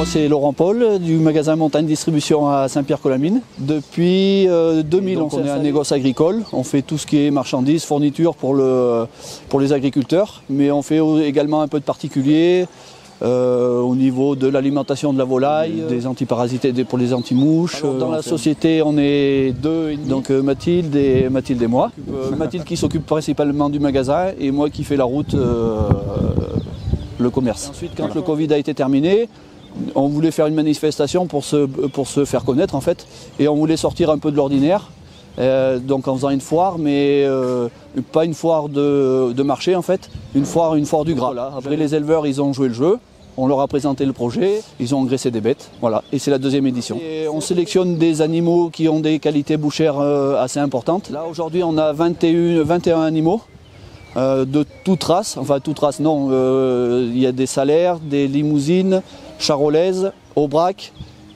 c'est Laurent Paul du magasin Montagne Distribution à Saint-Pierre-Colamine. Depuis 2000, on est un négoce agricole. On fait tout ce qui est marchandises, fournitures pour les agriculteurs, mais on fait également un peu de particulier au niveau de l'alimentation de la volaille, des antiparasites pour les anti-mouches. Dans la société, on est deux, donc Mathilde et moi. Mathilde qui s'occupe principalement du magasin et moi qui fais la route, le commerce. Ensuite, quand le Covid a été terminé, on voulait faire une manifestation pour se faire connaître en fait, et on voulait sortir un peu de l'ordinaire. Donc en faisant une foire, mais pas une foire de marché en fait, une foire du gras. Voilà. Après les éleveurs, ils ont joué le jeu, on leur a présenté le projet, ils ont engraissé des bêtes, voilà. Et c'est la deuxième édition. Et on sélectionne des animaux qui ont des qualités bouchères assez importantes. Là aujourd'hui on a 21 animaux. De toute race, enfin toute race non, il y a des salaires, des limousines, charolaises, aubrac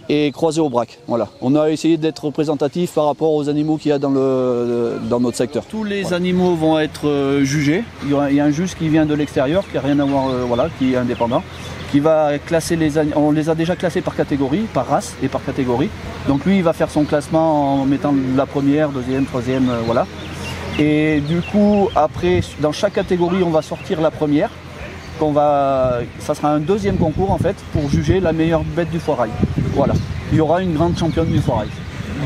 et croisées aubrac. Voilà. On a essayé d'être représentatif par rapport aux animaux qu'il y a dans notre secteur. Tous les animaux vont être jugés. Il y a un juge qui vient de l'extérieur, qui n'a rien à voir, qui est indépendant, qui va classer les animaux. On les a déjà classés par catégorie, par race et par catégorie. Donc lui, il va faire son classement en mettant la première, deuxième, troisième, voilà. Et du coup, après, dans chaque catégorie, on va sortir la première. Ça sera un deuxième concours en fait pour juger la meilleure bête du foirail. Voilà. Il y aura une grande championne du foirail.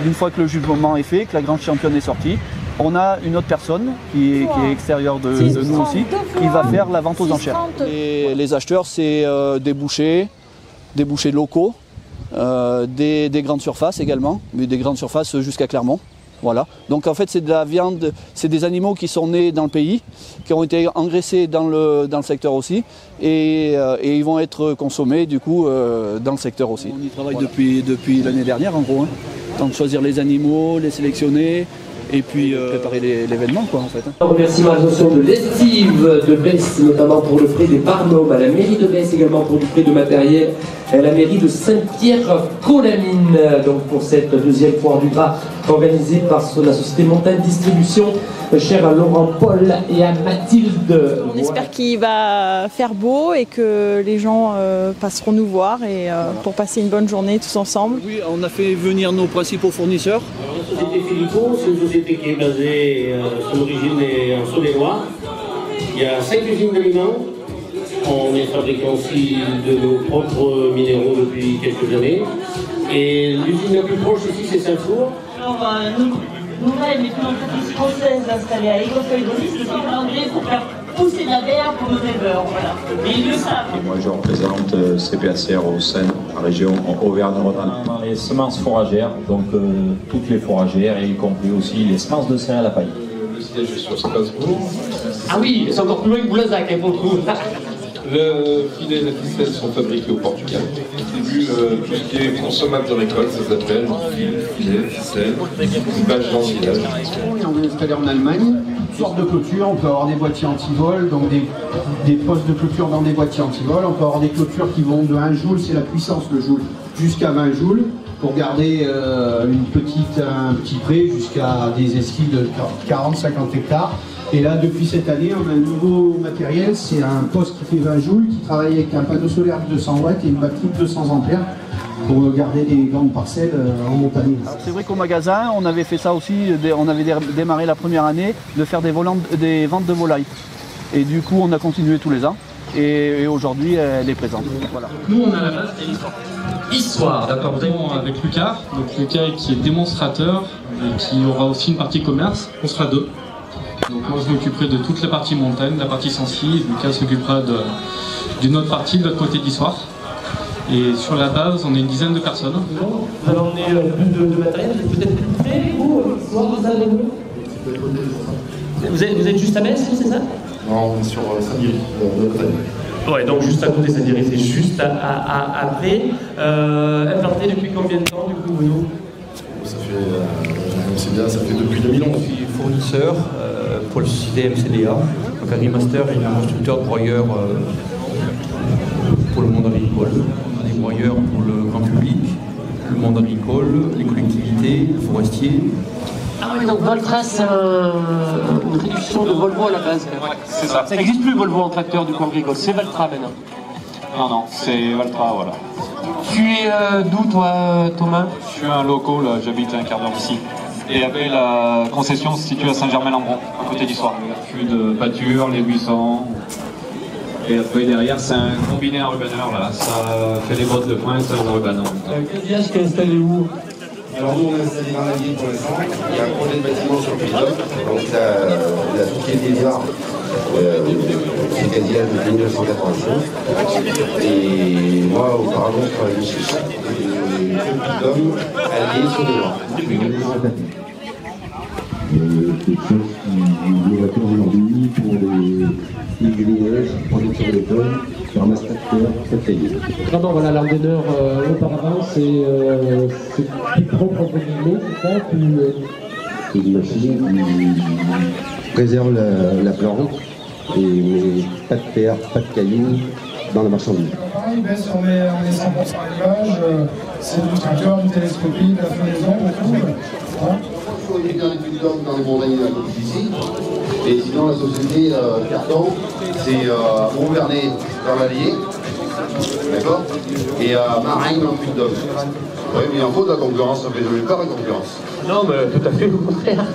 Une fois que le jugement est fait, que la grande championne est sortie, on a une autre personne qui est extérieure de nous aussi, qui va faire la vente aux enchères. Et les acheteurs, c'est des bouchers locaux, des grandes surfaces également, mais des grandes surfaces jusqu'à Clermont. Voilà. Donc en fait c'est de la viande, c'est des animaux qui sont nés dans le pays, qui ont été engraissés dans le secteur aussi et ils vont être consommés du coup dans le secteur aussi. On y travaille depuis l'année dernière en gros. Donc choisir les animaux, les sélectionner et puis préparer l'événement quoi en fait. On remercie l'association de l'Estive de Besse, notamment pour le prêt des Barnum, à la mairie de Besse également pour le prêt de matériel, à la mairie de Saint-Pierre-Colamine, donc pour cette deuxième foire du gras organisée par la société Montagne Distribution, chère à Laurent Paul et à Mathilde. On espère qu'il va faire beau et que les gens passeront nous voir et pour passer une bonne journée tous ensemble. Oui, on a fait venir nos principaux fournisseurs. La société Philippot, c'est une société qui est basée, son origine est en Saône-et-Loire. Il y a 5 usines d'aliments. On est fabricant aussi de nos propres minéraux depuis quelques années. Et l'usine la plus proche ici, c'est Saint-Flour. Alors, nouvelle mais une entreprise française installée à Aiguefeuille d'Olis, qui est demandée pour faire pousser de la bière pour nos éleveurs. Voilà. Et ils le savent. Et moi, je représente CPACR au sein de la région en Auvergne-Rhône-Alpes. Dans les semences fourragères, donc toutes les fourragères, et y compris aussi les semences de céréales à paille. Le siège est sur Strasbourg. Ah oui, c'est encore plus loin que Boulazac, pour le coup. Le filet et la ficelle sont fabriqués au Portugal. Au début, tout ce qui est consommable de récolte, ça s'appelle filet, ficelle, bâche d'ensilage. On est installé en Allemagne, toutes sortes de clôtures, on peut avoir des boîtiers anti-vol, donc des postes de clôture dans des boîtiers anti-vol, on peut avoir des clôtures qui vont de 1 joule, c'est la puissance de joule, jusqu'à 20 joules, pour garder un petit pré jusqu'à des esquilles de 40-50 hectares. Et là, depuis cette année, on a un nouveau matériel, c'est un poste qui fait 20 joules, qui travaille avec un panneau solaire de 200 watts et une batterie de 200 ampères pour garder des grandes parcelles en montagne. C'est vrai qu'au magasin, on avait fait ça aussi, on avait démarré la première année de faire des ventes de volailles. Et du coup, on a continué tous les ans. Et aujourd'hui, elle est présente. Voilà. Nous, on a la base et l'histoire. Histoire, d'accord. Nous avons avec Lucas, donc Lucas qui est démonstrateur et qui aura aussi une partie commerce. On sera 2. Donc moi je m'occuperai de toute la partie montagne, la partie sensible, Lucas s'occupera d'une autre partie de l'autre côté de l'histoire. Et sur la base, on est une dizaine de personnes. Vous allez emmener de matériel, vous êtes peut-être plus près, vous êtes juste à Metz, c'est ça? Non, on est sur Saint-Guéry, Ouais, donc juste à côté, Saint-Guéry, c'est juste après. Implanté depuis combien de temps, du coup, Bruno? Ça fait, c'est bien, ça fait depuis 2011. Je suis fournisseur pour la société MCDA, donc Agrimaster est un constructeur de broyeurs pour le monde agricole. On a des broyeurs pour le grand public, le monde agricole, les collectivités, les forestiers. Ah oui, donc Voltra, c'est une réduction de Volvo à la base. Ouais, c'est ça. Ça n'existe plus Volvo en tracteur du coup agricole, c'est Valtra maintenant. Non, c'est Valtra, voilà. Tu es d'où toi, Thomas? Je suis un local, j'habite à un quart d'heure d'ici. Et après, la concession se situe à Saint-Germain-Lambron, à côté d'Histoire. Plus de pâture, les buissons. Et après, derrière, c'est un combiné enrubaneur, là. Ça fait des bottes de pointe, un ruban. Cadillac qui est installé où? Alors nous, on est installé dans la ville pour l'instant. Il y a un projet de bâtiment sur le Puy-de-Dôme. Donc la société Lézard, c'est Cadillac depuis 1985. Et moi, auparavant, je travaillais chez Chac. Le Puy-de-Dôme, allié sur les Loirs. Depuis 1984. Quelque chose qui est novateur aujourd'hui pour les grillages, production de pommes, sur un master très taillé. Vraiment, voilà, l'entraîneur auparavant, c'est plus propre entre guillemets, c'est ça? C'est une machine qui préserve la plante et pas de terre, pas de cailloux dans la marchandise. Pareil, on est 100% élevage, c'est du tracteur, du télescopie, de la floraison, beaucoup. Voilà. On est dans les Puy-de-Dôme, dans les montagnes à côté d'ici. Et sinon, la société Carton, c'est Auvernay dans l'Allier, d'accord? Et Marin dans le Puy-de-Dôme. Oui, mais en faute, la concurrence, ça fait de peur, la concurrence. Non, mais tout à fait, au contraire.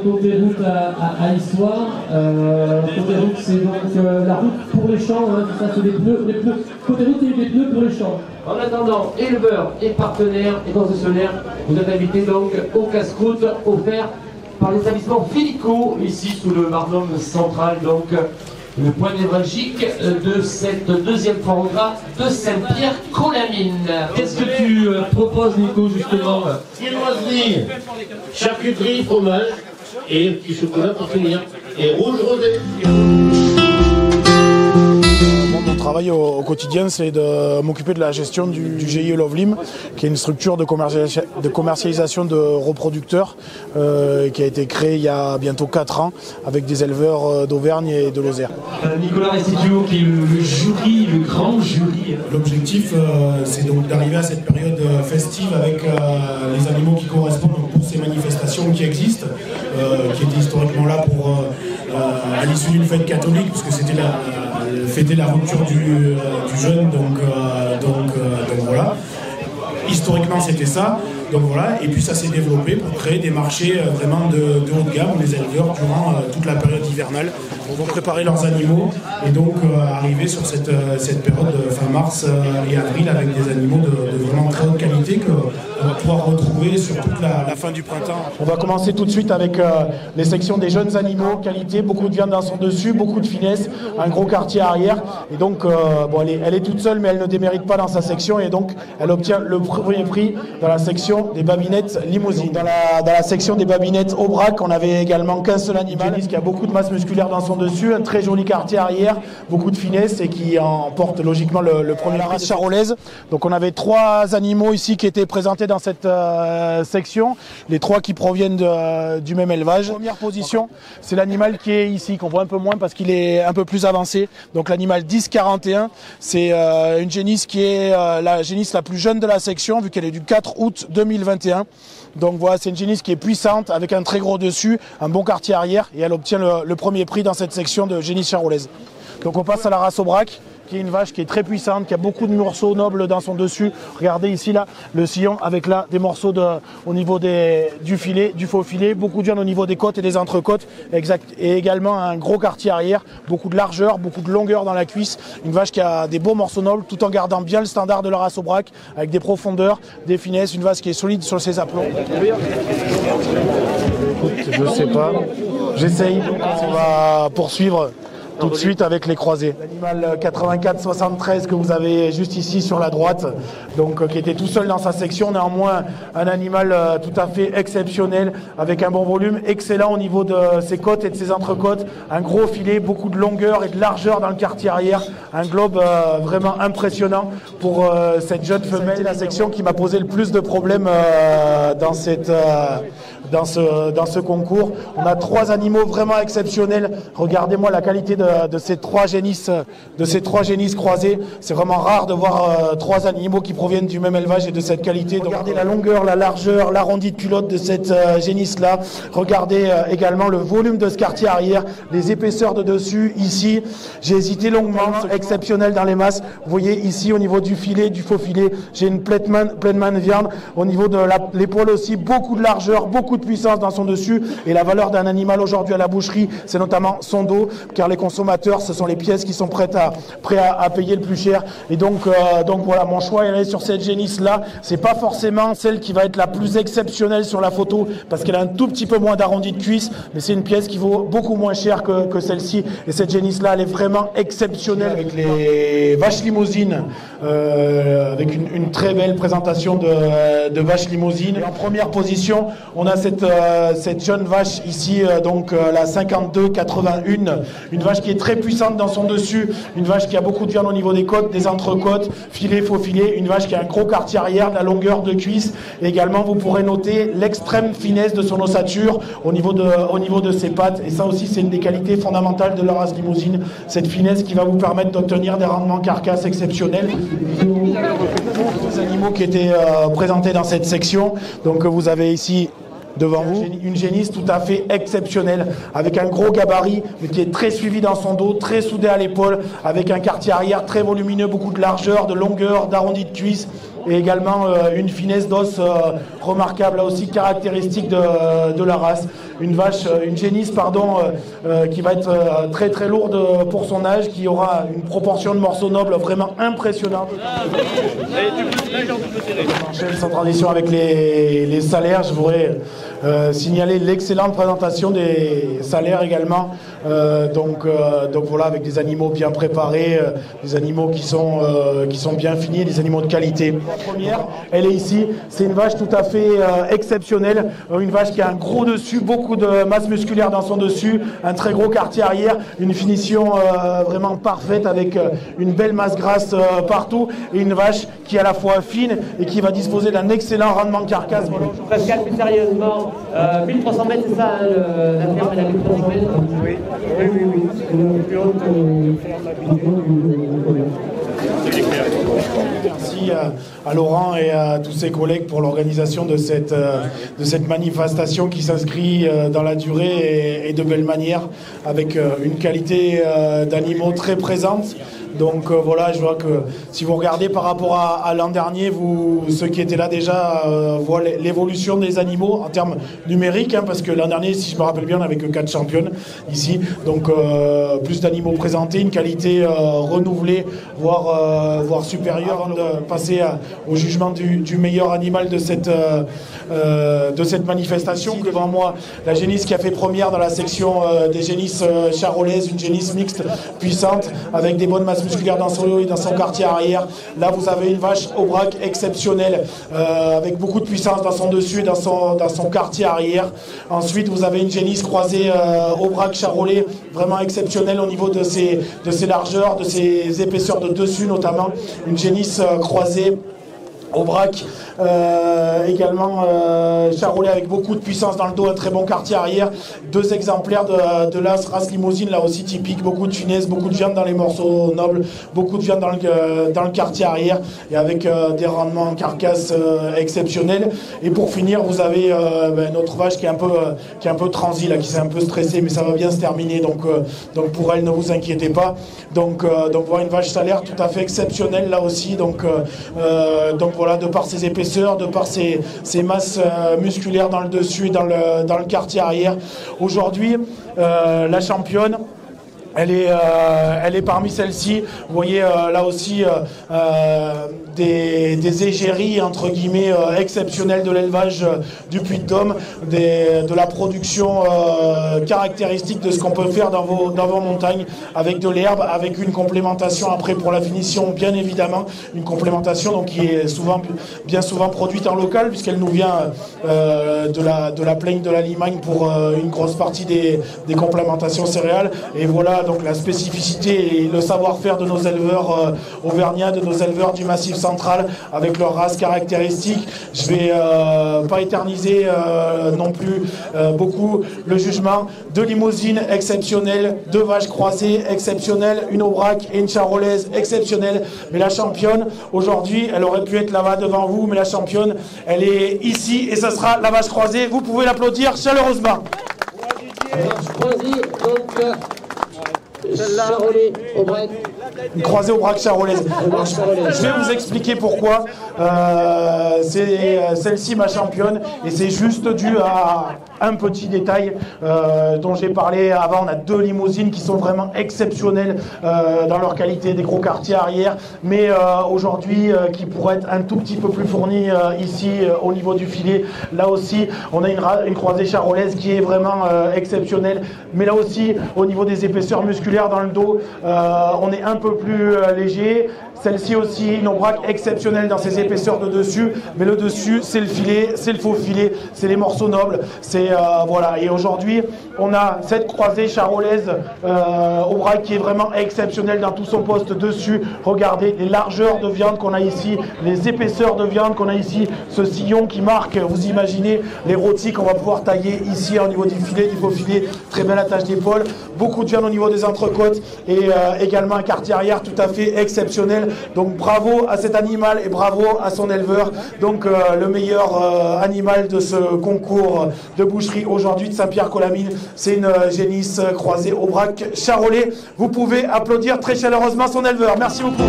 Côté route à Histoire, côté route, c'est donc la route pour les champs, hein, ça c'est des pneus, côté route, il y a des pneus pour les champs. En attendant, éleveurs et partenaires et concessionnaires, vous êtes invités donc au casse-croûte offert par l'établissement Félico, ici sous le Barnum central, donc le point névralgique de cette deuxième foire de Saint-Pierre-Colamine. Qu'est-ce que tu proposes, Nico, justement? Viennoiserie, charcuterie, fromage et un petit chocolat pour finir. Et rouge rosé. Mon travail au quotidien, c'est de m'occuper de la gestion du GIE Lovelim, qui est une structure de commercialisation de reproducteurs qui a été créée il y a bientôt 4 ans avec des éleveurs d'Auvergne et de Lozère. Nicolas Restituo, qui est le jury, le grand jury. L'objectif, c'est donc d'arriver à cette période festive avec les animaux qui correspondent pour ces manifestations qui existent, qui étaient historiquement là pour à l'issue d'une fête catholique, puisque c'était fêter la rupture du jeûne, donc voilà. Historiquement, c'était ça. Donc voilà, et puis ça s'est développé pour créer des marchés vraiment de haut de gamme, où les éleveurs, durant toute la période hivernale, vont préparer leurs animaux et donc arriver sur cette période fin mars et avril avec des animaux de vraiment très haute qualité qu'on va pouvoir retrouver sur toute la fin du printemps. On va commencer tout de suite avec les sections des jeunes animaux, qualité, beaucoup de viande dans son dessus, beaucoup de finesse, un gros quartier arrière. Et donc, bon, elle est toute seule, mais elle ne démérite pas dans sa section, et donc elle obtient le premier prix dans la section des babinettes limousines. Dans la section des babinettes Aubrac, on avait également qu'un seul animal qui a beaucoup de masse musculaire dans son dessus, un très joli quartier arrière, beaucoup de finesse, et qui emporte logiquement le premier, la race charolaise. Donc on avait 3 animaux ici qui étaient présentés dans cette section, les 3 qui proviennent du même élevage. Première position, c'est l'animal qui est ici, qu'on voit un peu moins parce qu'il est un peu plus avancé. Donc l'animal 1041, c'est une génisse qui est la génisse la plus jeune de la section, vu qu'elle est du 4 août 2021. Donc voilà, c'est une génisse qui est puissante, avec un très gros dessus, un bon quartier arrière, et elle obtient le premier prix dans cette section de génisse charolaise. Donc on passe à la race Aubrac, qui est une vache qui est très puissante, qui a beaucoup de morceaux nobles dans son dessus. Regardez ici là, le sillon avec là des morceaux au niveau du filet, du faux filet, beaucoup de viande au niveau des côtes et des entrecôtes, et également un gros quartier arrière, beaucoup de largeur, beaucoup de longueur dans la cuisse. Une vache qui a des beaux morceaux nobles tout en gardant bien le standard de la race Aubrac, avec des profondeurs, des finesses, une vache qui est solide sur ses aplombs. Je sais pas, j'essaye, on va poursuivre tout de suite avec les croisés. L'animal 84-73 que vous avez juste ici sur la droite, donc qui était tout seul dans sa section, néanmoins un animal tout à fait exceptionnel, avec un bon volume, excellent au niveau de ses côtes et de ses entrecôtes, un gros filet, beaucoup de longueur et de largeur dans le quartier arrière, un globe vraiment impressionnant pour cette jeune femelle. C'est la section qui m'a posé le plus de problèmes dans ce concours. On a 3 animaux vraiment exceptionnels. Regardez-moi la qualité de ces trois génisses croisés. C'est vraiment rare de voir 3 animaux qui proviennent du même élevage et de cette qualité. Donc, regardez la longueur, la largeur, l'arrondi de culotte de cette génisse-là. Regardez également le volume de ce quartier arrière, les épaisseurs de dessus. Ici, j'ai hésité longuement, exceptionnel dans les masses. Vous voyez ici au niveau du filet, du faux filet, j'ai une pleine main de viande. Au niveau de l'épaule aussi, beaucoup de largeur, beaucoup de puissance dans son dessus. Et la valeur d'un animal aujourd'hui à la boucherie, c'est notamment son dos, car les consommateurs, ce sont les pièces qui sont prêts à payer le plus cher. Et donc voilà, mon choix est sur cette génisse-là. C'est pas forcément celle qui va être la plus exceptionnelle sur la photo, parce qu'elle a un tout petit peu moins d'arrondi de cuisse, mais c'est une pièce qui vaut beaucoup moins cher que celle-ci. Et cette génisse-là, elle est vraiment exceptionnelle. Avec les vaches limousines, avec une très belle présentation de vaches limousines. Et en première position, on a cette jeune vache ici, la 52-81, une vache qui est très puissante dans son dessus, une vache qui a beaucoup de viande au niveau des côtes, des entrecôtes, filet, faux filet, une vache qui a un gros quartier arrière, de la longueur de cuisse. Et également, vous pourrez noter l'extrême finesse de son ossature au niveau de ses pattes. Et ça aussi, c'est une des qualités fondamentales de la race limousine, cette finesse qui va vous permettre d'obtenir des rendements carcasses exceptionnels. Les animaux qui étaient présentés dans cette section, donc vous avez ici devant vous une génisse tout à fait exceptionnelle, avec un gros gabarit, mais qui est très suivi dans son dos, très soudé à l'épaule, avec un quartier arrière très volumineux, beaucoup de largeur, de longueur, d'arrondi de cuisse, et également une finesse d'os remarquable, là aussi caractéristique de la race. Une génisse qui va être très très lourde pour son âge, qui aura une proportion de morceaux nobles vraiment impressionnante. Sans transition avec les salaires, je voudrais signaler l'excellente présentation des salaires également. Donc voilà, avec des animaux bien préparés, des animaux qui sont bien finis, des animaux de qualité. La première, elle est ici, c'est une vache tout à fait exceptionnelle, une vache qui a un gros dessus, beaucoup de masse musculaire dans son dessus, un très gros quartier arrière, une finition vraiment parfaite avec une belle masse grasse partout, et une vache qui est à la fois fine et qui va disposer d'un excellent rendement de carcasse. Pascal, plus sérieusement, 1300 mètres, c'est ça, la ferme elle a 1300 mètres? Oui. Merci à Laurent et à tous ses collègues pour l'organisation de cette manifestation qui s'inscrit dans la durée et de belle manière, avec une qualité d'animaux très présente. Donc voilà, je vois que si vous regardez par rapport à l'an dernier, ceux qui étaient là déjà voient l'évolution des animaux en termes numériques, parce que l'an dernier, si je me rappelle bien, on n'avait que 4 championnes ici. Donc plus d'animaux présentés, une qualité renouvelée, voire supérieure, avant de passer au jugement du meilleur animal de cette manifestation. Ici, devant moi, la génisse qui a fait première dans la section des génisses charolaises, une génisse mixte puissante avec des bonnes masses musculaire dans son dos et dans son quartier arrière. Là, vous avez une vache Aubrac exceptionnelle, avec beaucoup de puissance dans son dessus et dans son quartier arrière. Ensuite, vous avez une génisse croisée Aubrac charolais, vraiment exceptionnelle au niveau de ses largeurs, de ses épaisseurs de dessus notamment. Une génisse croisée Aubrac, également charolais avec beaucoup de puissance dans le dos, un très bon quartier arrière. 2 exemplaires de la race limousine, là aussi typique, beaucoup de finesse, beaucoup de viande dans les morceaux nobles, beaucoup de viande dans le quartier arrière, et avec des rendements en carcasse exceptionnels. Et pour finir, vous avez notre vache qui est un peu transie, là, qui s'est un peu stressée, mais ça va bien se terminer, donc pour elle, ne vous inquiétez pas. Donc voilà, une vache salaire tout à fait exceptionnelle là aussi, donc voilà, de par ses épaisseurs, de par ses masses musculaires dans le dessus et dans le quartier arrière. Aujourd'hui, la championne, elle est parmi celles-ci. Vous voyez là aussi des égéries entre guillemets exceptionnelles de l'élevage du Puy-de-Dôme, de la production caractéristique de ce qu'on peut faire dans vos montagnes, avec de l'herbe, avec une complémentation après pour la finition, bien évidemment, une complémentation donc qui est bien souvent produite en local, puisqu'elle nous vient de la plaine de la Limagne pour une grosse partie des complémentations céréales. Et voilà voilà donc la spécificité et le savoir-faire de nos éleveurs auvergnats, de nos éleveurs du Massif central, avec leurs races caractéristiques. Je vais pas éterniser non plus beaucoup le jugement. 2 limousines exceptionnelles, 2 vaches croisées exceptionnelles, une aubrac et une charolaise exceptionnelle. Mais la championne, aujourd'hui, elle aurait pu être là-bas devant vous, mais la championne, elle est ici et ce sera la vache croisée. Vous pouvez l'applaudir chaleureusement. Croisée, donc Charolais, Aubrac. Une croisée Aubrac charolaise. Je vais vous expliquer pourquoi. C'est celle-ci ma championne et c'est juste dû à un petit détail dont j'ai parlé avant. On a 2 limousines qui sont vraiment exceptionnelles dans leur qualité, des gros quartiers arrière, mais aujourd'hui qui pourraient être un tout petit peu plus fournies ici au niveau du filet. Là aussi, on a une croisée charolaise qui est vraiment exceptionnelle, mais là aussi, au niveau des épaisseurs musculaires dans le dos, on est un peu plus léger. Celle-ci aussi, une aubrac exceptionnelle dans ses épaisseurs de dessus, mais le dessus, c'est le filet, c'est le faux filet, c'est les morceaux nobles, c'est voilà. Et aujourd'hui, on a cette croisée charolaise aubrac qui est vraiment exceptionnelle dans tout son poste dessus. Regardez les largeurs de viande qu'on a ici, les épaisseurs de viande qu'on a ici, ce sillon qui marque, vous imaginez les rôtis qu'on va pouvoir tailler ici au niveau du filet, du faux filet, très belle attache d'épaule, beaucoup de viande au niveau des entrecôtes et également un quartier arrière tout à fait exceptionnel. Donc bravo à cet animal et bravo à son éleveur. Donc le meilleur animal de ce concours de boucherie aujourd'hui de Saint-Pierre-Colamine, c'est une génisse croisée aubrac charolais. Vous pouvez applaudir très chaleureusement son éleveur. Merci beaucoup.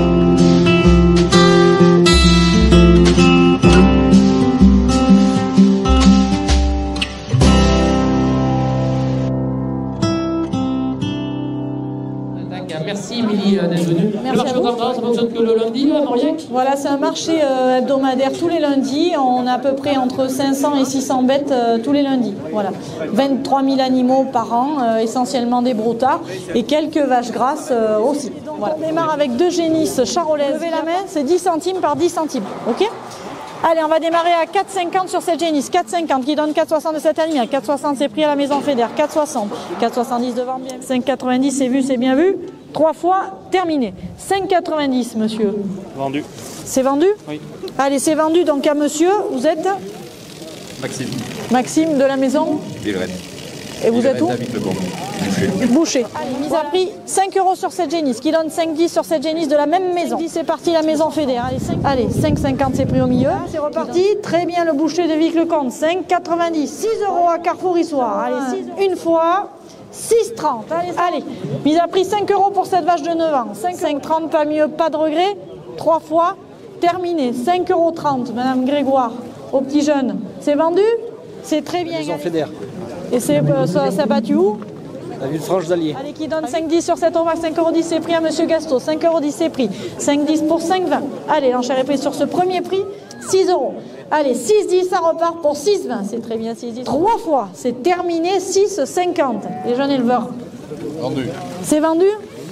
Merci Émilie d'être venue. Le marché de Gandra, ça fonctionne que le lundi à Mauriac? Voilà, c'est un marché hebdomadaire tous les lundis. On a à peu près entre 500 et 600 bêtes tous les lundis. Voilà. 23 000 animaux par an, essentiellement des broutards et quelques vaches grasses aussi. Voilà. On démarre avec 2 génisses charolaises. Levez la main, c'est 10 centimes par 10 centimes. Ok ? Allez, on va démarrer à 4,50 sur cette génisse. 4,50 qui donne 4,60 de cet animal. 4,60 c'est pris à la maison Fédère. 4,60. 4,70 devant bien. 5,90 c'est vu, c'est bien vu. 3 fois, terminé. 5,90 monsieur. Vendu. C'est vendu? Oui. Allez, c'est vendu donc à monsieur. Vous êtes Maxime. Maxime de la maison Villereine. Et vous êtes où? Boucher. Allez, mise à prix 5 € sur cette génisse, qui donne 5,10 sur cette génisse de la même maison. 5,10 c'est parti, la maison Fédère. Allez, 5,50 c'est pris au milieu. C'est reparti. Très bien, le boucher de Vic-le-Comte. 5,90. 6 € à Carrefour Issoire. Allez, 6 une fois. 6,30. Allez, mise à prix 5 € pour cette vache de 9 ans. 5,30, pas mieux, pas de regret. 3 fois, terminé. 5,30 € Madame Grégoire, au petit jeune. C'est vendu? C'est très bien. Maison Fédère. Et ça battu où? La Villefranche d'Allier. Allez, qui donne 5,10 sur cette aubrac, 5,10 c'est pris à Monsieur Gasto, 5,10 c'est pris, 5,10 pour 5,20. Allez, l'enchère est prise sur ce premier prix, 6 €. Allez, 6,10, ça repart pour 6,20, c'est très bien, 6,10. 3 fois, c'est terminé, 6,50. Les jeunes éleveurs. Vendu. C'est vendu?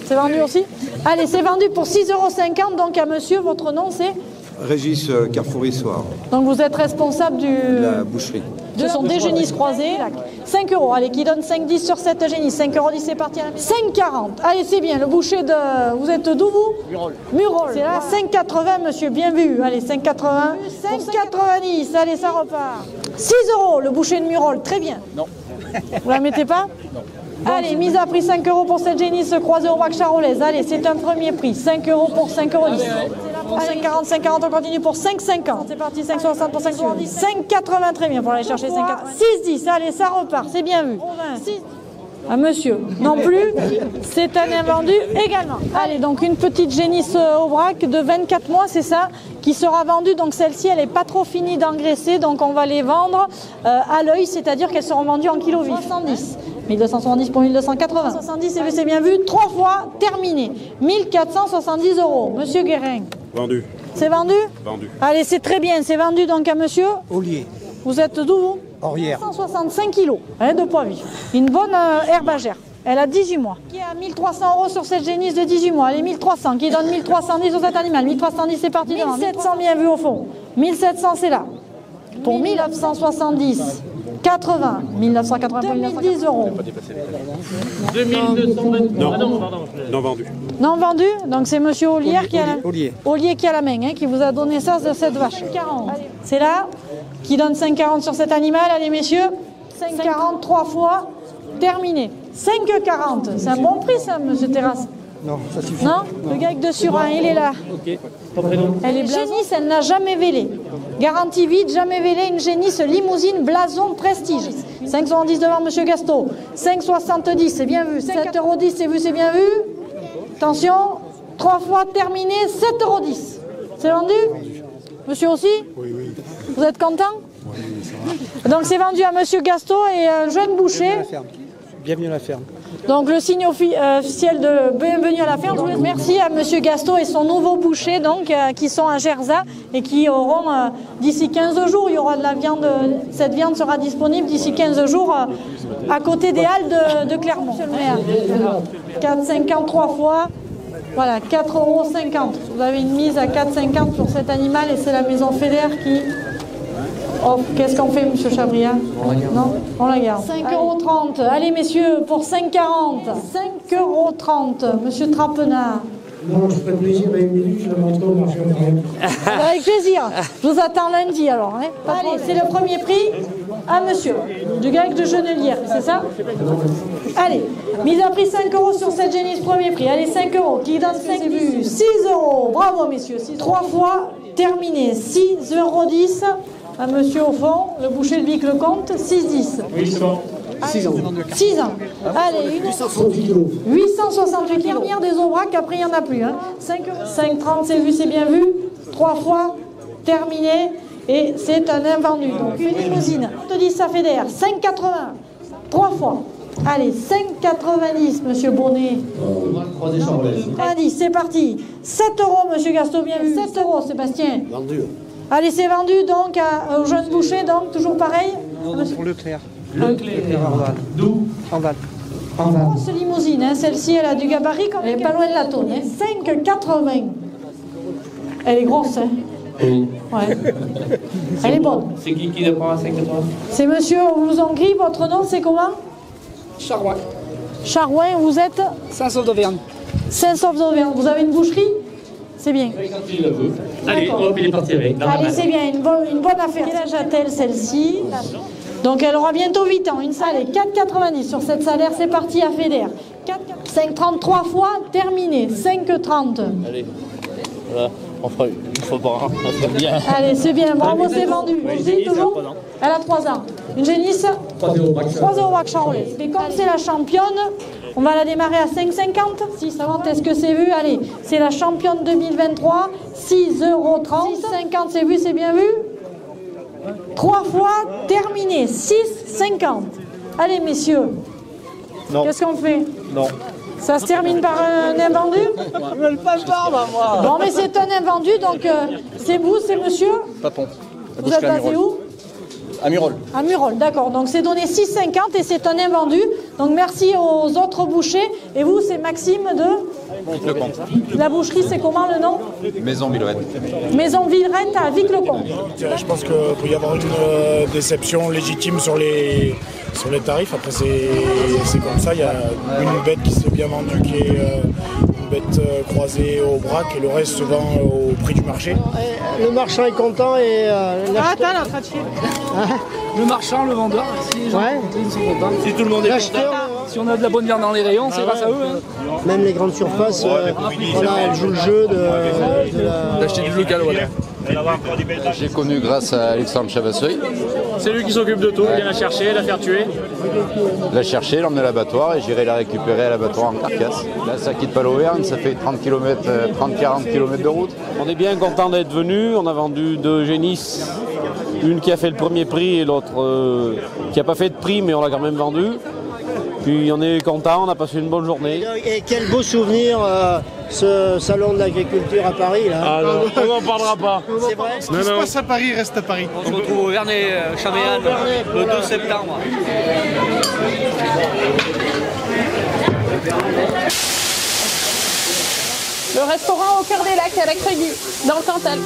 C'est vendu aussi? Allez, c'est vendu pour 6,50 € donc à monsieur, votre nom c'est? Régis Carrefour Issoire. Donc vous êtes responsable la boucherie. Ce sont des génisses croisées. 5 €. Allez, qui donne 5,10 sur cette génisse. 5,10 c'est parti. 5,40. Allez, c'est bien. Le boucher de... Vous êtes d'où vous? Murol. Murol. C'est là. 5,80 monsieur. bien vu. Allez, 5,80. 5,90. Allez, ça repart. 6 €. Le boucher de Murol. Très bien. Non. Vous la mettez pas? Non. Allez, mise à prix 5 € pour cette génisse croisée aubrac charolaise. Allez, c'est un premier prix. 5 € pour 5,10 €. 5,40, 5,40, on continue pour 5,50. C'est parti, 5,60 pour 5,70. 5,80, très bien pour aller chercher 5,80. 6,10, allez, ça repart, c'est bien vu. Ah, monsieur, non plus, c'est un invendu également. Allez, donc une petite génisse aubrac de 24 mois, c'est ça, qui sera vendue. Donc celle-ci, elle n'est pas trop finie d'engraisser, donc on va les vendre à l'œil, c'est-à-dire qu'elles seront vendues en kilo vif. 70. 1270 pour 1280. 70, c'est bien vu, 3 fois, terminé. 1470 €. Monsieur Guérin. Vendu. C'est vendu? Vendu. Allez, c'est très bien, c'est vendu donc à monsieur? Ollier. Vous êtes d'où vous? Orrière. 165 kilos de poids vif. Une bonne herbagère. Elle a 18 mois. Qui a 1300 € sur cette génisse de 18 mois. Elle est 1300. Qui donne 1310 sur cet animal. 1310, c'est parti. 1700, bien vu au fond. 1700, c'est là. Pour 1970. 80, 1980, 2010 euros. 2220. Non vendu. Non vendu, donc c'est monsieur Ollier qui a la main, hein, qui vous a donné ça de cette vache. 40. C'est là qui donne 5,40 sur cet animal. Allez messieurs, 5,40 3 fois, terminé. 5,40, c'est un bon prix ça, monsieur Terrasse. Non, ça suffit. Non, le gars avec de Surin, il est là. Ok. Elle est génisse, elle n'a jamais vélé. Garantie vide, jamais vélé, une génisse limousine, blason, prestige. 5,70 devant monsieur Gasto. 5,70, c'est bien vu. 7,10 €, c'est vu, c'est bien vu. Attention, 3 fois terminé, 7,10 €. C'est vendu? Monsieur aussi? Oui, oui. Vous êtes content? Oui, ça va. Donc c'est vendu à monsieur Gasto et un jeune boucher. Bienvenue à la ferme. Donc le signe officiel de bienvenue à la ferme. Merci à monsieur Gasto et son nouveau boucher donc, qui sont à Gerza et qui auront d'ici 15 jours, il y aura de la viande, cette viande sera disponible d'ici 15 jours à côté des Halles de Clermont. Monsieur le maire, 4,53 fois, voilà, 4,50 €. Vous avez une mise à 4,50 pour cet animal et c'est la maison Fédère qui... Oh, qu'est-ce qu'on fait, monsieur Chabriat? Non, on la garde. 5,30 €. Allez, messieurs, pour 5,40 €. 5,30 €, monsieur Trapenard. Non, je ferai plaisir à Émilie, je la montrerai au marché. Avec plaisir. Je vous attends lundi, alors. Hein. Allez, c'est le premier prix à monsieur, du grec de Genelière, c'est ça? Allez, mise à prix 5 € sur cette génisse, premier prix. Allez, 5 €, qui donne 5 vues. 6 €. Bravo, messieurs. 3 fois, terminé. 6,10 € à monsieur au fond, le boucher de Vic-le-Comte, 6,10 €. Oui, c'est bon. 6 ans. 6 ans. Allez, 868 kg. 868 kg. Dernière des Aubrac, après il n'y en a plus. Hein. 5,30, c'est vu, c'est bien vu. 3 fois, terminé. Et c'est un invendu. Donc une limousine. On te dit ça fédère. 5,80. 3 fois. Allez, 5,90, monsieur Bonnet. 90, c'est parti. 7 €, monsieur Gaston, bien vu. 7 €, Sébastien. Vendu. Allez, c'est vendu donc au jeune boucher, donc toujours pareil. Non, pour Leclerc. Leclerc. D'où? En Val. Grosse limousine, hein. Celle-ci, elle a du gabarit, elle n'est pas loin de la tonne. Hein. 5,80. Elle est grosse, hein. Oui. Ouais. Elle est bonne. C'est qui la prend à 5,80? C'est monsieur Ouzongri, votre nom, c'est comment? Charrois. Charouin, vous êtes? Saint-Sauf d'Auvergne. Saint-Sauf d'Auvergne. Vous avez une boucherie? C'est bien. Allez, hop, il est parti avec. Allez, c'est bien, une bonne affaire. Quel âge a-t-elle, celle-ci? Donc elle aura bientôt 8 ans. Une salle est 4,90 sur cette salaire, c'est parti à Fédère. 5,33 fois, terminé. 5,30. Allez, voilà, on fera une fois par an, on fera bien. Allez, c'est bien, bravo, c'est vendu. Vous dites toujours? Elle a 3 ans. Une génisse 3,00 Wac Charolais. Et comme c'est la championne, on va la démarrer à 5,50. 6,30, est-ce que c'est vu? Allez, c'est la championne 2023. 6,30 €. 6,50, c'est vu, c'est bien vu? 3 fois, terminé. 6,50. Allez, messieurs. Non. Qu'est-ce qu'on fait? Non. Ça se termine par un invendu? Je veux le pas moi. Bon, mais c'est un invendu, donc c'est vous, c'est monsieur? Papon. Vous êtes basé où? À Murol. À Murol, d'accord. Donc c'est donné 6,50 et c'est un invendu. Donc merci aux autres bouchers. Et vous, c'est Maxime de Vic-le-Comte. la boucherie, c'est comment le nom? Maison Villerette. Maison Villerette à Vic-le-Comte. Je pense qu'il peut y avoir une déception légitime sur les tarifs. Après, c'est comme ça. Il y a une bête qui s'est bien vendue, qui est une bête croisée au brac, et le reste se vend au prix du marché. Le marchand est content et l'acheteur... Attends, en train de chier. Le marchand, le vendeur, si les gens ils sont contents. Si tout le monde est content. Si on a de la bonne viande dans les rayons, c'est grâce à eux. Hein. Même les grandes surfaces, voilà, elles jouent le jeu d'acheter du local. Voilà. J'ai connu grâce à Alexandre Chavasseuil. C'est lui qui s'occupe de tout, il vient la chercher, la faire tuer. La chercher, l'emmener à l'abattoir et j'irai la récupérer à l'abattoir en carcasse. Là, ça quitte pas l'Auvergne, ça fait 30-40 km de route. On est bien content d'être venu. On a vendu 2 génisses. Une qui a fait le premier prix et l'autre qui n'a pas fait de prix, mais on l'a quand même vendue. Puis on est content, on a passé une bonne journée. Et quel beau souvenir ce salon de l'agriculture à Paris là. Ah non, on n'en parlera pas. C'est vrai. Ce qui se passe à Paris reste à Paris. On se retrouve au Vernet-Chaméan le 2 septembre. Le restaurant au cœur des lacs avec Régu, dans le Cantal.